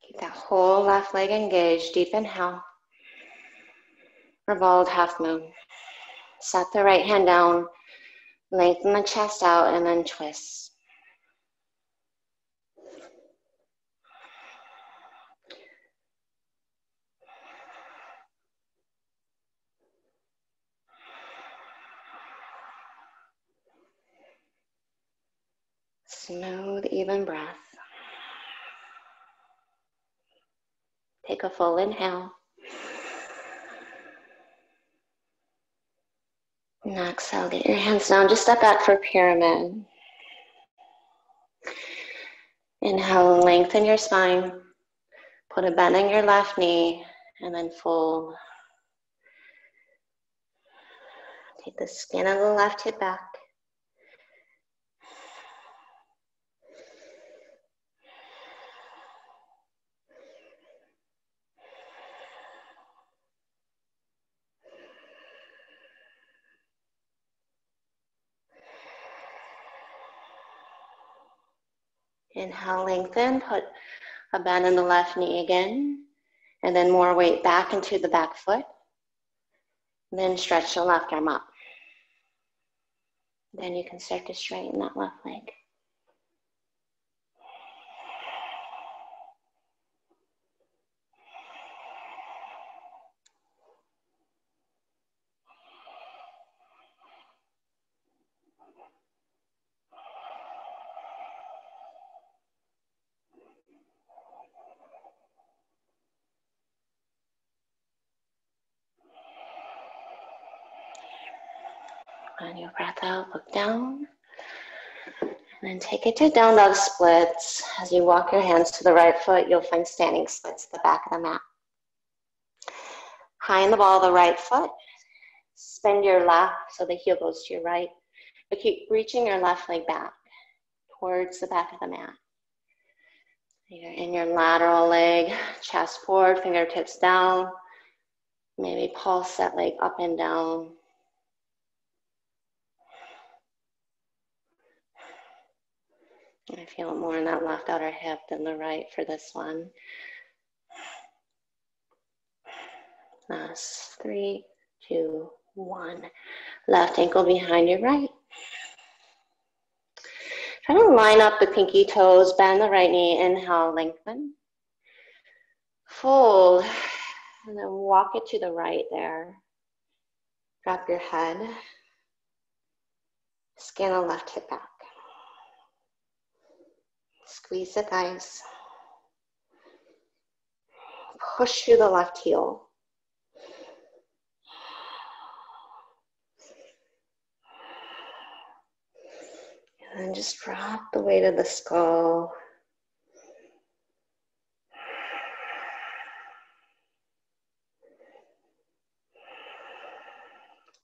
Keep that whole left leg engaged. Deep inhale. Revolved half moon. Set the right hand down. Lengthen the chest out and then twist. Smooth, even breath. Take a full inhale. And exhale, get your hands down. Just step back for pyramid. Inhale, lengthen your spine. Put a bend in your left knee and then fold. Take the skin of the left hip back. Inhale, lengthen, put a bend in the left knee again, and then more weight back into the back foot. Then stretch the left arm up. Then you can start to straighten that left leg. On your breath out, look down. And then take it to down dog splits. As you walk your hands to the right foot, you'll find standing splits at the back of the mat. High in the ball of the right foot. Spin your left so the heel goes to your right. But keep reaching your left leg back towards the back of the mat. You're in your lateral leg, chest forward, fingertips down. Maybe pulse that leg up and down. I feel it more in that left outer hip than the right for this one. Last 3, 2, 1. Left ankle behind your right. Try to line up the pinky toes, bend the right knee, inhale, lengthen. Fold, and then walk it to the right there. Drop your head. Skin the left hip back. Squeeze the thighs. Push through the left heel. And then just drop the weight of the skull.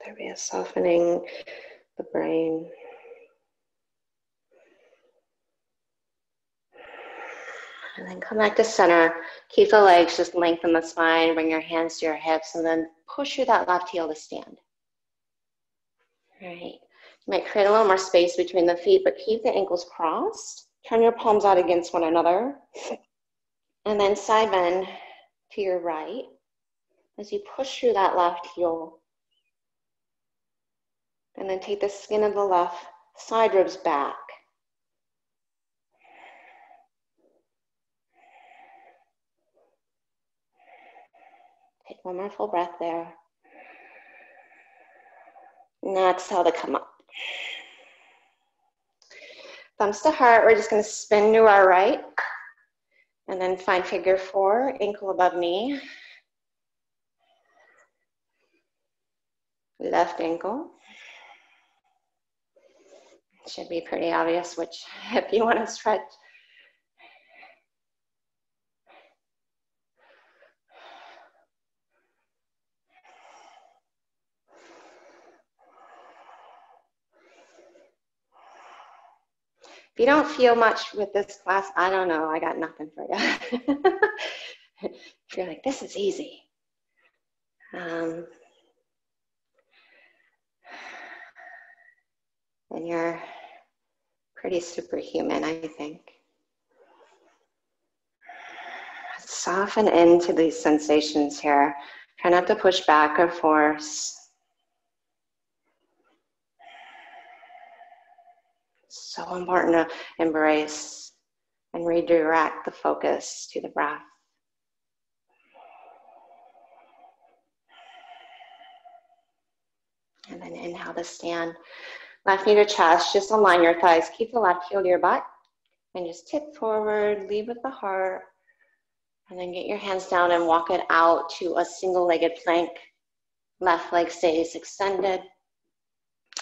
There be a softening the brain. And then come back to center. Keep the legs, just lengthen the spine, bring your hands to your hips, and then push through that left heel to stand. All right. You might create a little more space between the feet, but keep the ankles crossed. Turn your palms out against one another. And then side bend to your right as you push through that left heel. And then take the skin of the left side ribs back. Take one more full breath there. And exhale to come up. Thumbs to heart, we're just going to spin to our right. And then find figure four, ankle above knee. Left ankle. It should be pretty obvious which hip you want to stretch. If you don't feel much with this class, I don't know, I got nothing for you. If you're like, this is easy. And you're pretty superhuman, I think. Soften into these sensations here. Try not to push back or force. So important to embrace and redirect the focus to the breath. And then inhale to stand. Left knee to chest, just align your thighs. Keep the left heel to your butt. And just tip forward, lead with the heart. And then get your hands down and walk it out to a single-legged plank. Left leg stays extended.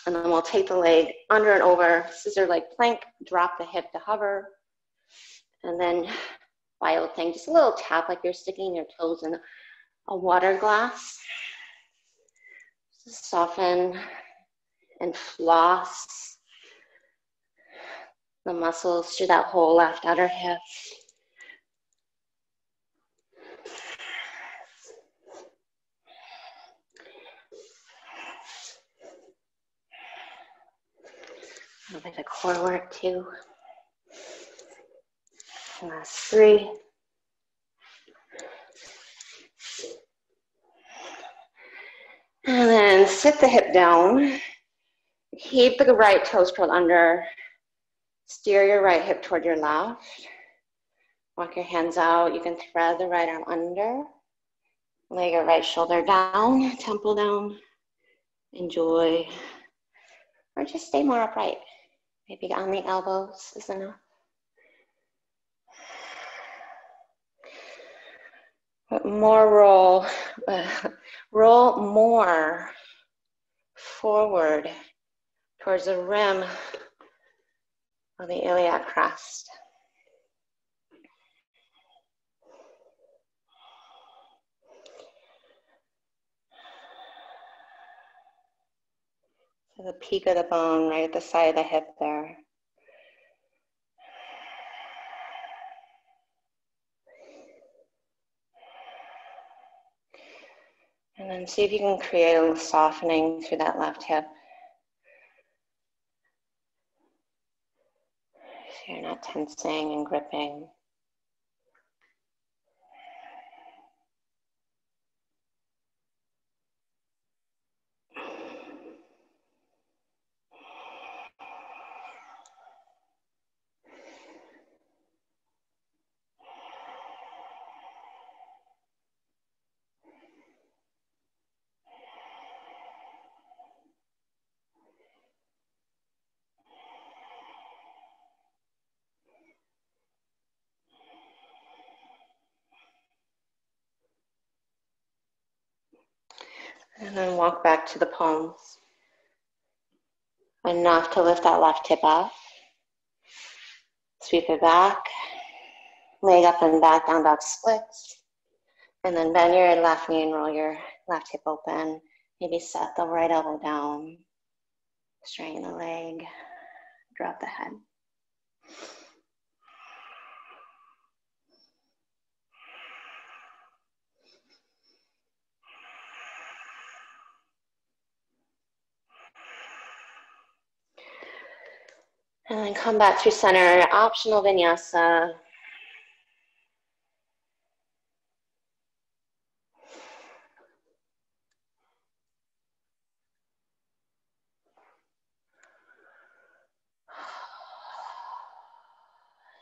And then we'll take the leg under and over, scissor leg plank, drop the hip to hover. And then wild thing, just a little tap like you're sticking your toes in a water glass. Just soften and floss the muscles through that whole left outer hip. A little bit of core work too. Last 3. And then sit the hip down. Keep the right toes curled under. Steer your right hip toward your left. Walk your hands out. You can thread the right arm under. Lay your right shoulder down, temple down. Enjoy. Or just stay more upright. Maybe on the elbows is enough. But more roll. Roll more forward towards the rim of the iliac crest. So the peak of the bone right at the side of the hip there. And then see if you can create a little softening through that left hip. So you're not tensing and gripping. And then walk back to the palms. Enough to lift that left hip up. Sweep it back. Leg up and back, down dog splits. And then bend your left knee and roll your left hip open. Maybe set the right elbow down. Straighten the leg. Drop the head. And then come back through center, optional vinyasa.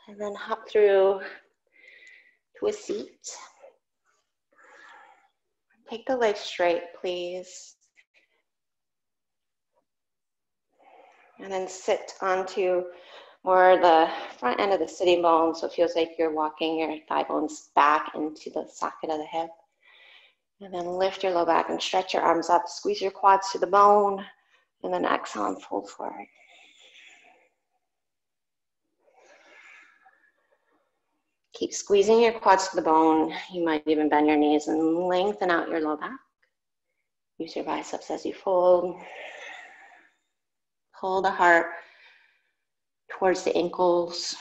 And then hop through to a seat. Take the legs straight, please. And then sit onto more the front end of the sitting bone, so it feels like you're walking your thigh bones back into the socket of the hip. And then lift your low back and stretch your arms up, squeeze your quads to the bone, and then exhale and fold forward. Keep squeezing your quads to the bone. You might even bend your knees and lengthen out your low back. Use your biceps as you fold. Pull the heart towards the ankles.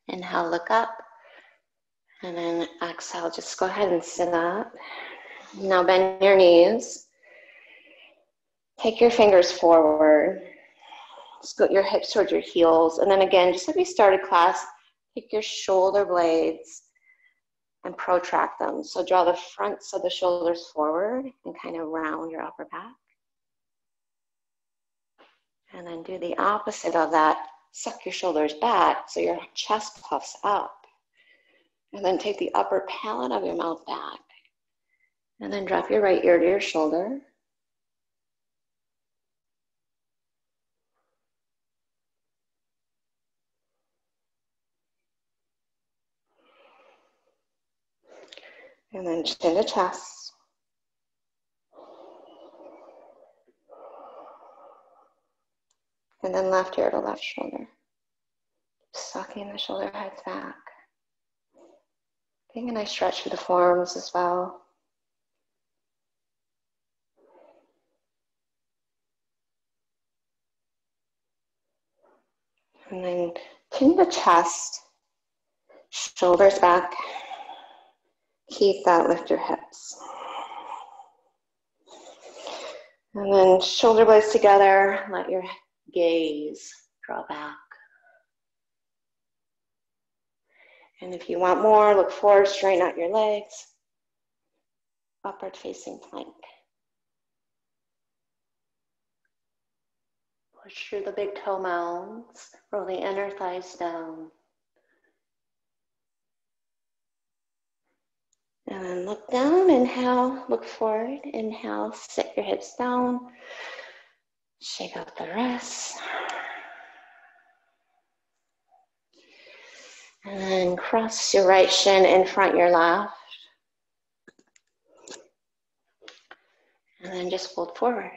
Inhale, look up. And then exhale, just go ahead and sit up. Now bend your knees. Take your fingers forward. Scoot your hips towards your heels. And then again, just like we started class, take your shoulder blades and protract them. So draw the fronts of the shoulders forward and kind of round your upper back. And then do the opposite of that. Suck your shoulders back so your chest puffs up. And then take the upper palate of your mouth back. And then drop your right ear to your shoulder. And then chin to chest. And then left ear to left shoulder. Sucking the shoulder heads back. Taking a nice stretch through the forearms as well. And then chin to chest, shoulders back. Keep that, lift your hips. And then shoulder blades together, let your gaze draw back. And if you want more, look forward, straighten out your legs. Upward facing plank. Push through the big toe mounds, roll the inner thighs down. And then look down, inhale, look forward, inhale, sit your hips down, shake out the rest. And then cross your right shin in front your left. And then just fold forward.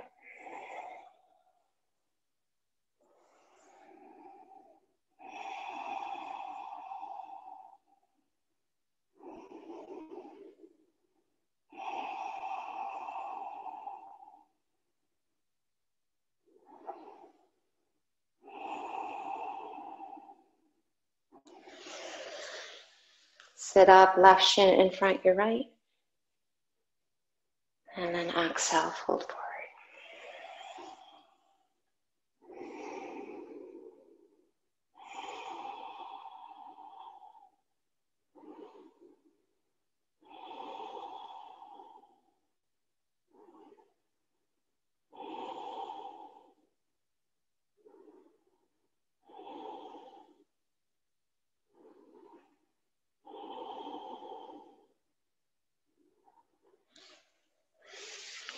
Sit up, left shin in front your right. And then exhale, fold forward.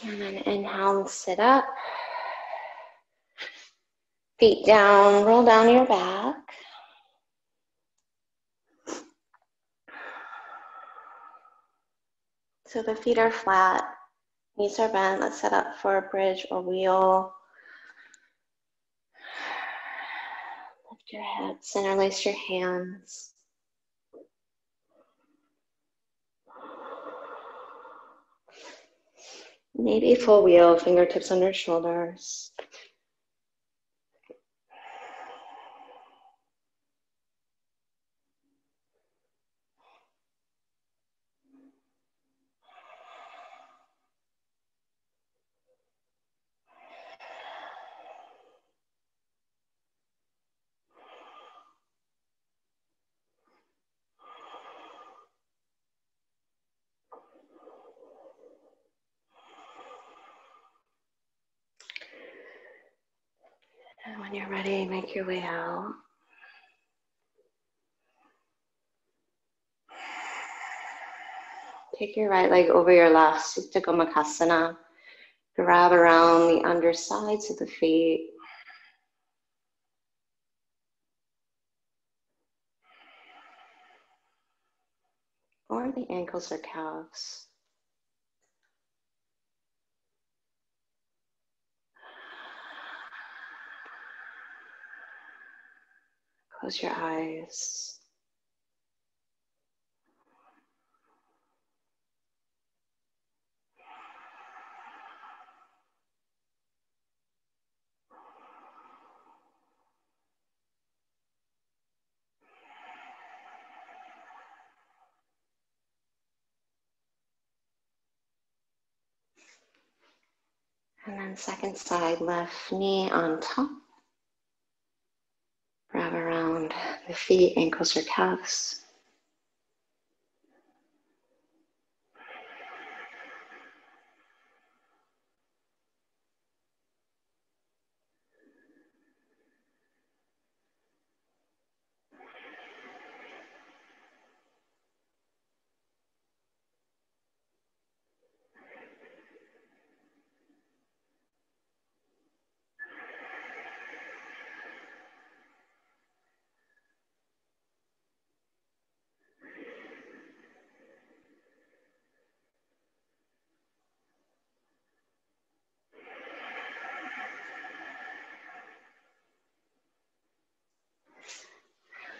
And then inhale and sit up. Feet down, roll down your back. So the feet are flat, knees are bent. Let's set up for a bridge or wheel. Lift your head, interlace your hands. Maybe full wheel, fingertips under shoulders. And when you're ready, make your way out. Take your right leg over your left, Supta Gomukhasana. Grab around the undersides of the feet. Or the ankles or calves. Close your eyes. And then second side, left knee on top. Wrap around the feet, ankles or calves.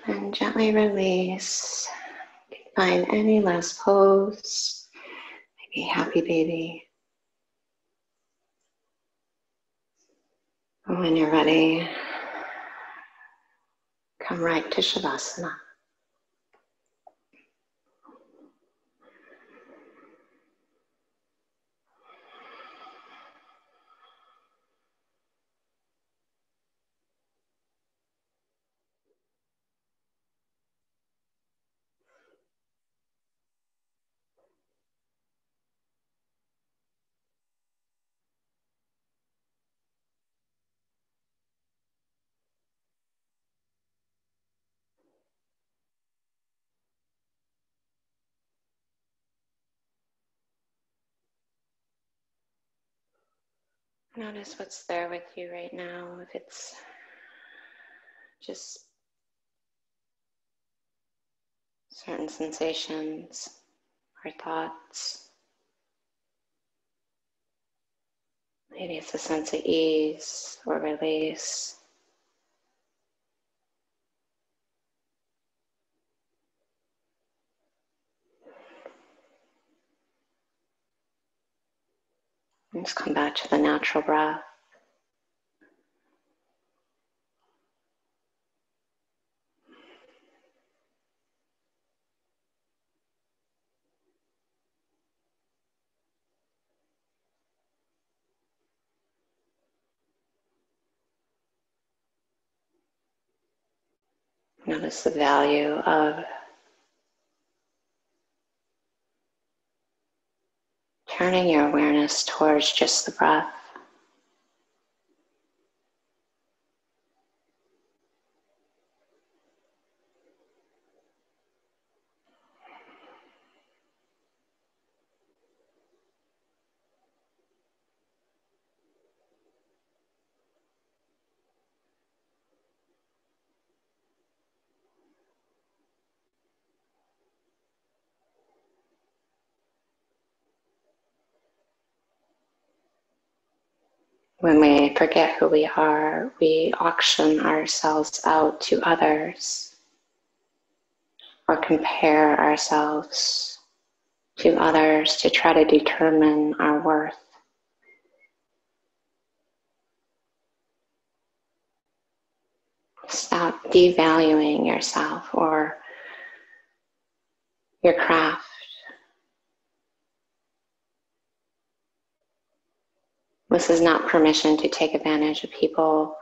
And gently release. Find any last pose. Maybe happy baby. And when you're ready, come right to Shavasana. Notice what's there with you right now. If it's just certain sensations or thoughts. Maybe it's a sense of ease or release. And just come back to the natural breath. Notice the value of turning your awareness towards just the breath. When we forget who we are, we auction ourselves out to others or compare ourselves to others to try to determine our worth. Stop devaluing yourself or your craft. This is not permission to take advantage of people,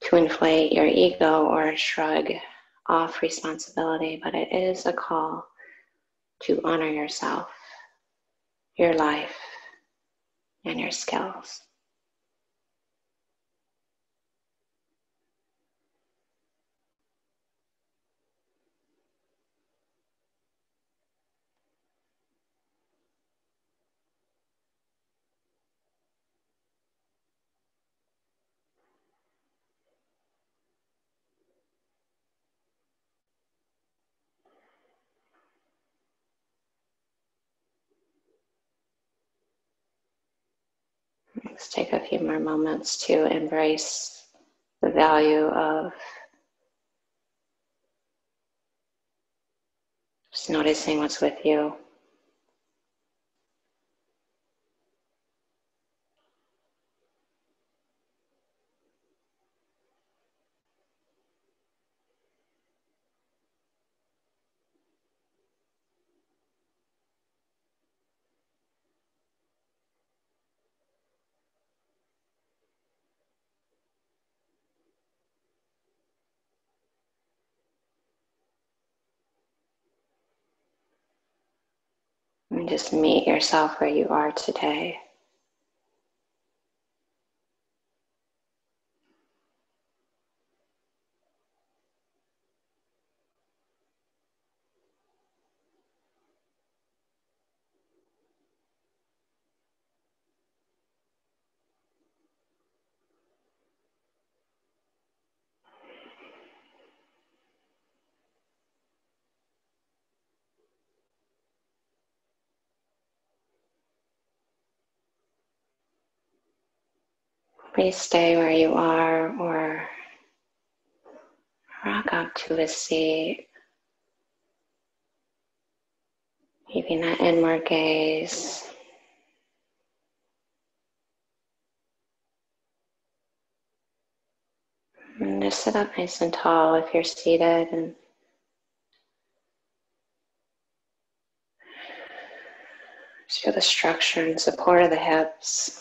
to inflate your ego or shrug off responsibility, but it is a call to honor yourself, your life, and your skills. Let's take a few more moments to embrace the value of just noticing what's with you. And just meet yourself where you are today. Please stay where you are or rock up to a seat, keeping that inward gaze. And just sit up nice and tall if you're seated, and just feel the structure and support of the hips.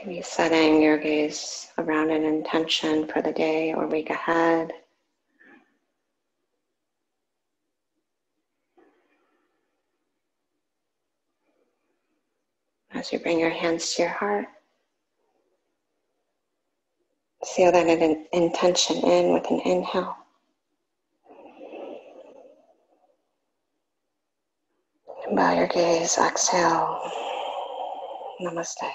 Maybe setting your gaze around an intention for the day or week ahead. As you bring your hands to your heart, seal that intention in with an inhale. And bow your gaze, exhale. Namaste.